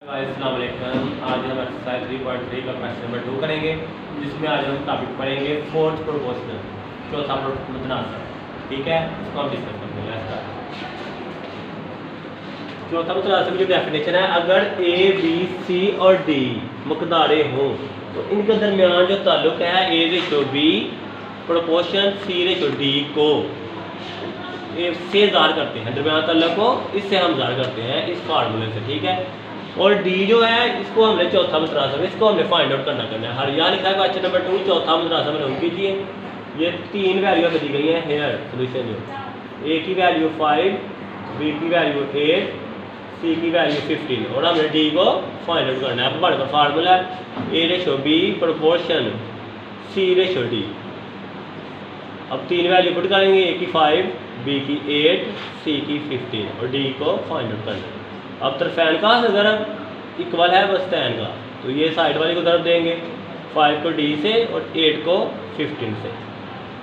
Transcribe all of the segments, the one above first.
अस्सलाम वालेकुम। आज हम एक्सरसाइज 3.3 का क्वेश्चन नंबर 2 करेंगे, जिसमें आज हम टॉपिक पढ़ेंगे फोर्थ प्रोपोर्शनल, चौथा मुतनासिब। ठीक है, इसको हम डिस्कस करते हैं। चौथा मुतनासिब की डेफिनेशन है, अगर ए बी सी और डी मकदारे हों तो इनके दरमियान जो ताल्लुक है A ratio B proportion C ratio D को से ज़ाहिर करते हैं, दरमियान ताल्लुक को इससे हम ज़ाहिर करते हैं इस फार्मूले से। ठीक है, और डी जो है इसको हमने चौथा मुतनासिब, इसको हमने फाइंड आउट करना है। हर यहाँ लिखा है क्वेश्चन नंबर 2 चौथा मुतनासिब नोट कीजिए। ये 3 वैल्यू दी गई है हेयर सोल्यूशन में। ए की वैल्यू 5, बी की वैल्यू 8, सी की वैल्यू 15 और हमने डी को फाइंड आउट करना है। अब हमारे पास फार्मूला है A ratio B proportion C ratio D. अब 3 वैल्यू पुट करेंगे, ए की 5, बी की 8, सी की 15 और डी को फाइंड आउट करना है। अब तरफैन कहाँ से ज़रब इक्वल है बस टैन का, तो ये साइड वाले को ज़रब देंगे 5 को डी से और 8 को 15 से।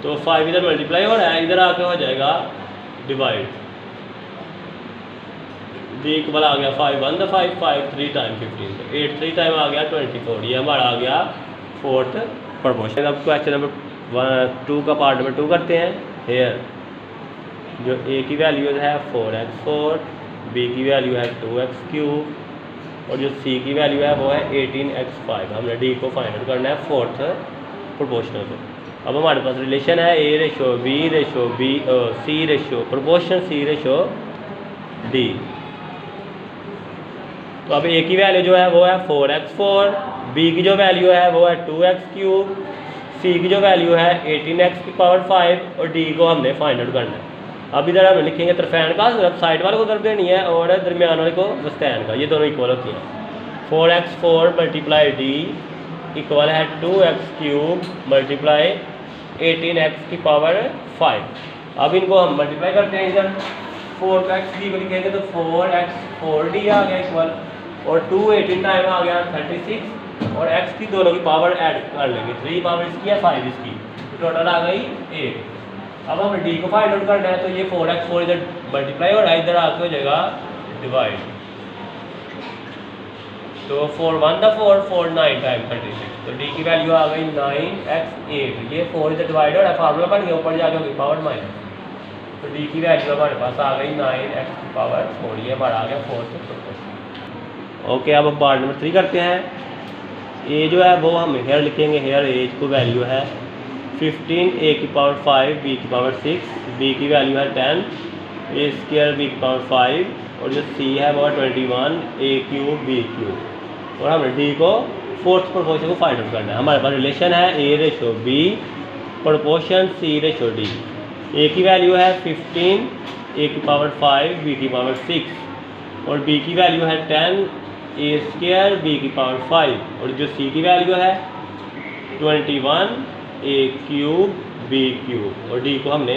तो 5 इधर मल्टीप्लाई हो रहा है, इधर आके हो जाएगा डिवाइड। डी इक्वल आ गया 5 1 द 5 5 3 टाइम 15, तो 8 3 टाइम आ गया 24। ये हमारा आ गया फोर्थ प्रोपोर्शन। अब क्वेश्चन नंबर 2 का पार्ट नंबर 2 करते हैं। हेयर जो ए की वैल्यू है 4x4, बी की वैल्यू है 2x³ और जो सी की वैल्यू है वो है 18x5। हमने डी को फाइंड आउट करना है फोर्थ प्रोपोर्शनल को। अब हमारे पास रिलेशन है A ratio B C ratio proportion C ratio D. तो अब ए की वैल्यू जो है वो है 4x4, बी की जो वैल्यू है वो है 2x³, सी की जो वैल्यू है 18x5 और डी को हमने फाइंड आउट करना है। अब इधर हम लिखेंगे तरफैन का सिर्फ साइड वाले को ज़रब देनी है और दरमियान वाले को वस्तैन का, ये दोनों इक्वल होती हैं। 4x4 मल्टीप्लाई डी इक्वल है 2x³ मल्टीप्लाई 18x5। अब इनको हम मल्टीप्लाई करते हैं। इधर 4 का x को लिखेंगे तो 4x4d आ गया इक्वल, और 2 18 टाइम आ गया 36 और x की दोनों की पावर ऐड कर लेंगे। 3 पावर इसकी है 5 इसकी, तो टोटल आ गई 8। अब हमें डी को फाइंड आउट करना है, तो ये 4x4 इधर मल्टीप्लाई हो रहा है, इधर आके हो जाएगा डिवाइड। तो 4 1 द 4 4 9 टाइम 36, तो डी की वैल्यू आ गई 9x8। ये 4 इधर डिवाइड हो रहा है, फार्मूला बन गया, ऊपर जाके होगी पावर माइनस, तो डी की वैल्यू हमारे पास आ गई 9x4। ये हमारा आ गया फोर्थ प्रोपोर्शन। ओके, अब पार्ट नंबर 3 करते हैं। ए जो है वो हम हेयर लिखेंगे, हेयर एज को वैल्यू है 15, ए की पावर 5, बी की पावर 6, बी की वैल्यू है 10, ए स्क्वायर बी की पावर 5 और जो सी है वो है 21, a³ b³ और हमने डी को फोर्थ प्रोपोर्शन को फाइंड आउट करना है। हमारे पास रिलेशन है A ratio B proportion C ratio D. A की वैल्यू है 15, ए की पावर 5, बी की पावर 6 और बी की वैल्यू है 10, ए स्क्वायर बी की पावर 5 और जो सी की वैल्यू है 21, a³ b³ और डी को हमने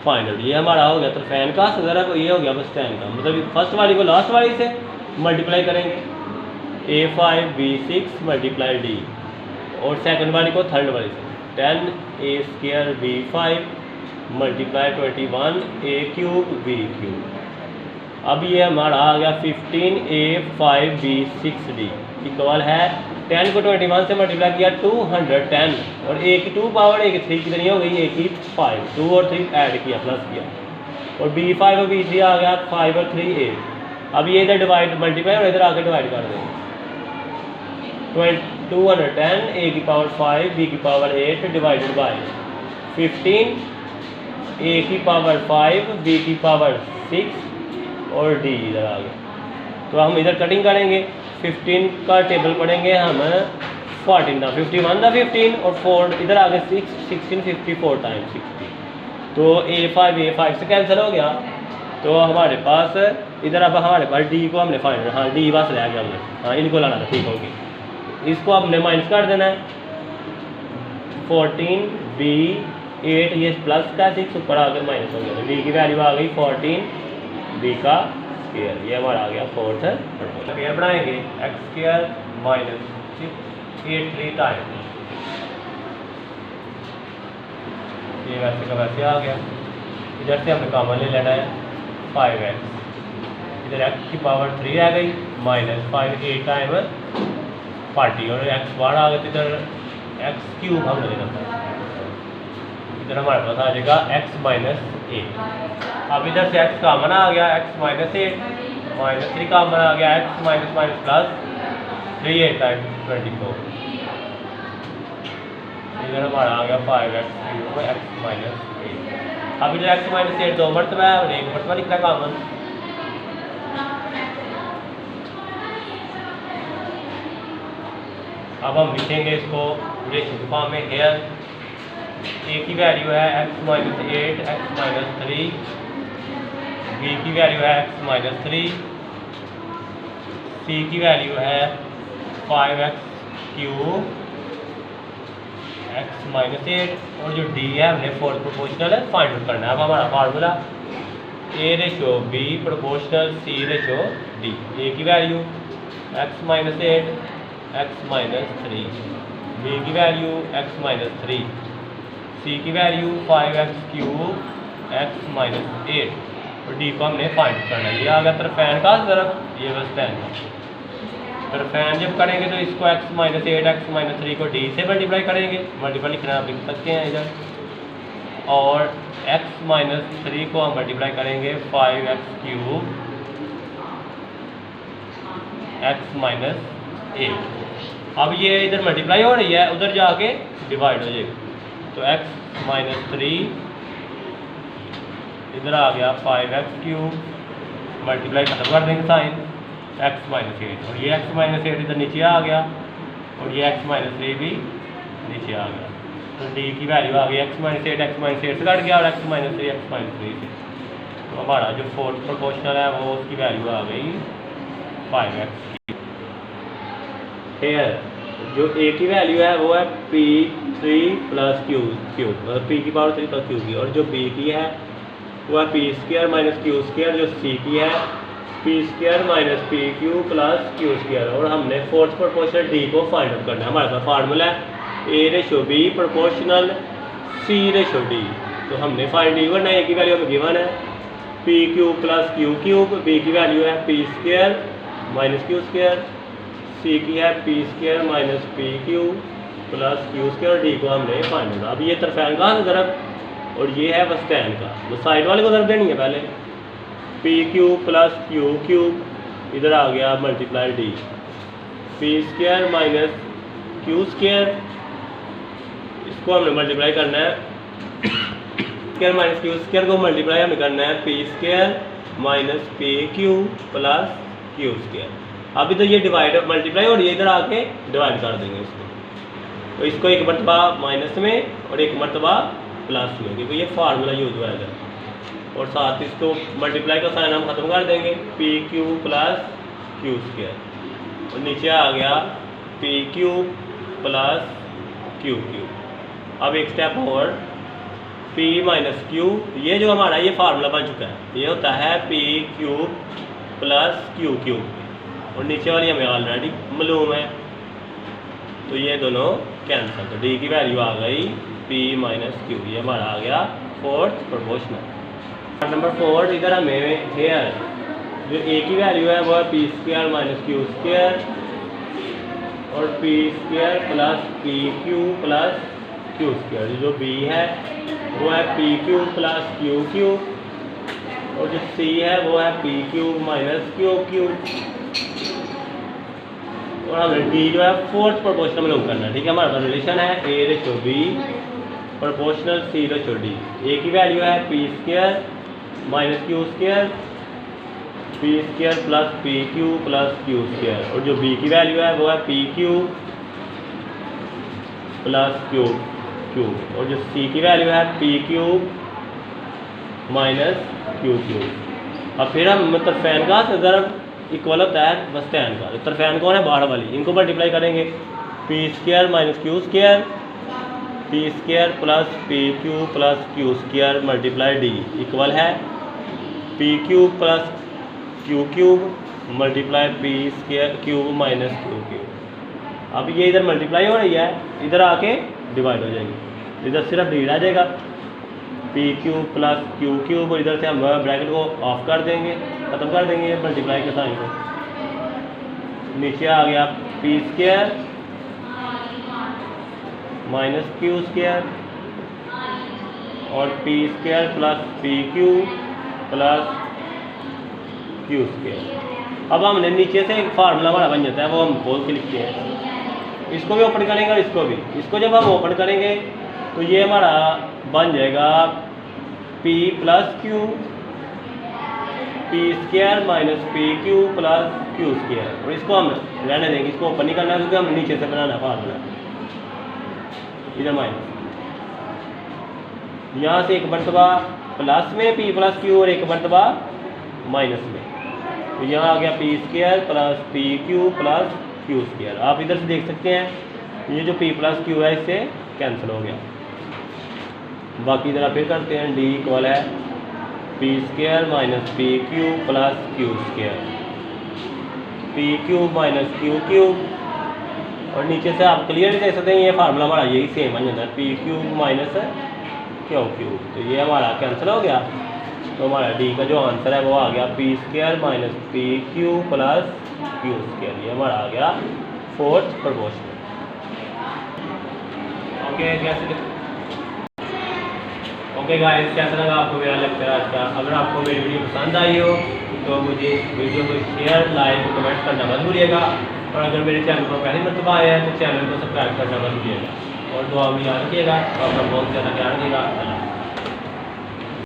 फाइंड आउट। ये हमारा हो गया तरफैन का ज़रा, ये हो गया बस टैन का, मतलब फर्स्ट वाली को लास्ट वाली से मल्टीप्लाई करेंगे, a5 b6 मल्टीप्लाई डी और सेकंड वाली को थर्ड वाली से 10 a² b5 multiply 21 a³ b³। अब ये हमारा आ गया 15 a5 b6 डी इक्वल है 10 को 21 से मल्टीप्लाई किया 210 और ए की 2 पावर ए की 3 कितनी हो गई, ए की 5, 2 और 3 ऐड किया प्लस किया और b5 और b3 आ गया 5 और 3 8। अब ये इधर डिवाइड मल्टीप्लाई और इधर आके डिवाइड कर देंगे। 210 ए की पावर 5 बी की पावर 8 डिवाइडेड बाय 15 ए की पावर 5 बी की पावर 6 और डी इधर आ गया। तो हम इधर कटिंग करेंगे, 15 का टेबल पढ़ेंगे हम 14 का 51 का 15 और 4 इधर आ गए 6 16 54 टाइम 60, तो a5 से कैंसिल हो गया। तो हमारे पास इधर अब हमारे पास डी को हमने फाइंड, हाँ डी बस रह गया हमने, हाँ इनको लाना था, ठीक होगी। इसको हमने माइनस कर देना है, 14 b8 ये प्लस का 6 ऊपर आकर माइनस हो गया, डी की वैल्यू आ गई 14 बी का स्क्वायर। ये हमारा आ गया फोर्थ स्क्वायर बनाएंगे x² माइनस 83 टाइम, ये वैसे का वैसे आ गया। इधर से हमें कॉमन ले लेना है 5x, इधर x की पावर 3 आ गई माइनस 5 8 टाइम 40 और एक्स बाहर आ गए तो इधर एक्स क्यूब हम ले लेते हैं, इधर हमारे पास आ जाएगा एक्स माइनस 8। अब इधर से एक्स कॉमन आ गया, एक्स माइनस 8 माइनस 3 कॉमन आ गया, x minus minus plus 3 8 time 24। इधर हमारा आ गया 5x क्यूब एक्स माइनस 8। अब इधर एक्स माइनस 8 दो मरतबा है और एक मरतबा लिखना कॉमन। अब हम लिखेंगे इसको रिलेशन फॉर्म में। हेयर ए की वैल्यू है x minus 8 x minus 3, B की वैल्यू है एक्स माइनस 3, सी की वैल्यू है 5x क्यूब एक्स माइनस 8 और जो डी है हमने फोर्थ प्रोपोर्शनल है फाइंड आउट करना है। अब हमारा formula A ratio B proportional C ratio D. A की value x minus 8 x minus 3, B की वैल्यू एक्स माइनस 3, सी की value 5x cube x minus 8 और डी को हमने फाइंड करना है। ये आ गया तरफैन का तरफ, ये बस फैन का तरफैन जब करेंगे तो इसको x माइनस 8 एक्स माइनस 3 को डी से मल्टीप्लाई करेंगे, मल्टीप्लाई लिखना आप लिख सकते हैं इधर, और x माइनस 3 को हम मल्टीप्लाई करेंगे 5x क्यूब एक्स माइनस 8। अब ये इधर मल्टीप्लाई हो रही है, उधर जाके डिवाइड हो जाएगी तो x माइनस 3 इधर आ गया 5x क्यूब, मल्टीप्लाई खत्म कर देंगे साइन x माइनस 8 और ये x माइनस 8 इधर नीचे आ गया और ये x माइनस 3 भी नीचे आ गया। तो d की वैल्यू आ गई x माइनस 8 एक्स माइनस 8 से कट गया और x माइनस 3 एक्स माइनस 3 से। तो हमारा जो फोर्थ प्रोपोर्शनल है वो उसकी वैल्यू आ गई 5x। हेयर जो a की वैल्यू है वो है p3 प्लस क्यू मतलब p की पावर 3 प्लस क्यू की, और जो b की है वो है p square minus Q square, जो c की है P square minus P Q plus Q square. और हमने फोर्थ प्रोपोर्शनल डी को फाइंड आउट करना है। हमारे पास फार्मूला है A ratio B proportional C ratio D. तो हमने फाइंड डी करना है, ए की वैल्यू हमें गिवन है P cube plus Q cube, B की वैल्यू है P square minus Q square, C की है P square minus P cube plus Q square, D को हमने फाइंड करना। अब ये तरफैन का ज़रब और ये है वस्तैन का, तो साइड वाले को ज़रब देनी है पहले। P cube plus Q cube इधर आ गया multiply D, P square minus Q square, इसको हमने मल्टीप्लाई करना है स्क्वायर माइनस क्यू स्क्वायर को मल्टीप्लाई हमें करना है P square minus P Q plus Q square. अब इधर ये डिवाइड मल्टीप्लाई और ये इधर आके डिवाइड कर देंगे इसको, तो इसको एक मरतबा माइनस में और एक मरतबा प्लस में, क्योंकि ये फार्मूला यूज हुआ है। और साथ इसको मल्टीप्लाई का साइन हम खत्म कर देंगे P cube plus Q square और नीचे आ गया P cube plus Q cube. अब एक स्टेप और पी माइनस क्यू, ये जो हमारा ये फार्मूला बन चुका है, ये होता है P cube plus Q cube और नीचे वाली हमें ऑलरेडी मालूम है, तो ये दोनों कैंसिल। तो डी की वैल्यू आ गई पी माइनस क्यू, ये हमारा आ गया फोर्थ प्रोपोर्शनल। नंबर 4 इधर हमें हेयर जो ए की वैल्यू है वो है P square minus Q square और P square plus P Q plus Q square, जो बी है वो है P Q plus Q Q और जो सी है वो है P Q minus Q Q. और हमें डी जो है फोर्थ प्रोपोर्शनल में लोग करना है। ठीक है, हमारे पास रिलेशन है A ratio B proportional C ratio D. A की वैल्यू है P square minus Q square, P square plus P Q plus Q square और जो बी की वैल्यू है वो है P Q plus Q cube और जो सी की वैल्यू है P cube minus Q cube. अब फिर हम तरफैन का ज़रब इक्वल होता है वस्तैन का। तरफैन कौन है? बाहर वाली, इनको मल्टीप्लाई करेंगे P square minus Q square, P square plus P Q plus Q square multiply D equal है P cube plus Q cube multiply P square cube minus Q cube. अब ये इधर मल्टीप्लाई हो रही है, इधर आके डिवाइड हो जाएगी, इधर सिर्फ डी रह जाएगा P cube plus Q cube और इधर से हम ब्रैकेट को ऑफ कर देंगे, ख़त्म कर देंगे मल्टीप्लाई के साइन को। नीचे आ गया P square minus Q square और P square plus P Q plus Q square. अब हमने नीचे से एक फार्मूला हमारा बन जाता है, वो हम बोल के लिखते हैं। इसको भी ओपन करेंगे और इसको भी। इसको जब हम ओपन करेंगे तो ये हमारा बन जाएगा P plus Q P square minus P Q plus Q square. और इसको हम रहने देंगे, इसको ओपन नहीं करना क्योंकि हम नीचे से बनाना फार्मूला। इधर माइनस, यहाँ से एक मरतबा प्लस में पी प्लस क्यू और एक मरतबा माइनस में। तो यहाँ आ गया P square plus P Q plus Q square. आप इधर से देख सकते हैं ये जो पी प्लस क्यू है इससे कैंसिल हो गया। बाकी इधर फिर करते हैं, डी इक्वल है P square minus P Q plus Q square, P cube minus Q cube. और नीचे से आप क्लियर देख सकते हैं ये फार्मूला हमारा यही सेम बन जाता है, P cube minus Q cube. तो ये हमारा कैंसिल हो गया। तो हमारा डी का जो आंसर है वो आ गया P square minus P Q plus Q square. ये हमारा आ गया फोर्थ प्रोपोर्शनल। ओके गाइस, कैसा लगा आपको मेरा लेक्चर आज का? अगर आपको मेरी वीडियो पसंद आई हो तो मुझे वीडियो को शेयर लाइक कमेंट करना मत भूलिएगा। और अगर मेरे चैनल पर पहली मरतबा आए हैं तो चैनल को सब्सक्राइब करना मत भूलिएगा। और दुआ में याद रखिएगा और अपना बहुत ज़्यादा ध्यान रखिएगा।